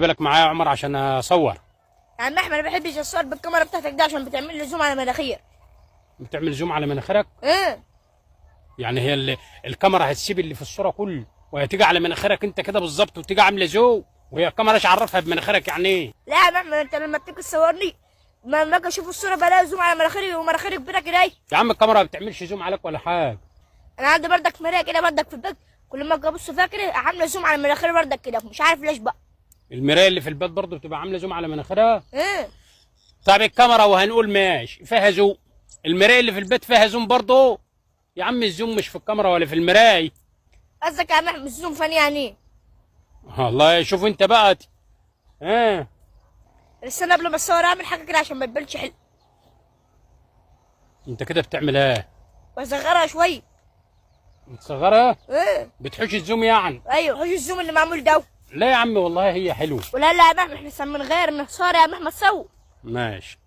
بالك معايا يا عمر عشان اصور. يا عم احمد، ما بحبش اتصور بالكاميرا بتاعتك دي عشان بتعمل لي زوم على مناخير. بتعمل زوم على مناخيرك؟ ايه يعني هي الكاميرا هتسيب اللي في الصوره كله وهتيجي على مناخيرك انت كده بالظبط وتيجي عامله زوم، وهي الكاميرا ايش عرفها بمناخيرك يعني ايه؟ لا يا عم احمد، انت لما بتيجي تصورني ما اجي اشوف الصوره بلاقي زوم على مناخيري ومناخيري كبيره كده. يا عم الكاميرا ما بتعملش زوم عليك ولا حاجه. انا عندي بردك مرايه كده بردك في البيت، كل ما اجي ابص فيها كده عامله زوم على مناخيري بردك كده، مش عارف ليش بقى. المرايه اللي في البيت برضه بتبقى عامله زوم على مناخيرها؟ ايه طب الكاميرا وهنقول ماشي فيها زوم، المرايه اللي في البيت فيها زوم برضه؟ يا عم الزوم مش في الكاميرا ولا في المرايه. قصدك يا عم احمد الزوم فاني يعني ايه؟ والله شوف انت بقى. بس انا قبل ما اتصور اعمل حاجه كده عشان ما تبانش حلو. انت كده بتعمل ايه؟ واصغرها شويه. بتصغرها؟ ايه بتحوش الزوم يعني؟ ايوه، حوش الزوم اللي معمول ده. لا يا عم والله هي حلوه. ولا لا يا عم احمد، احنا من غير ما صار يا عم احمد صور. ماشي.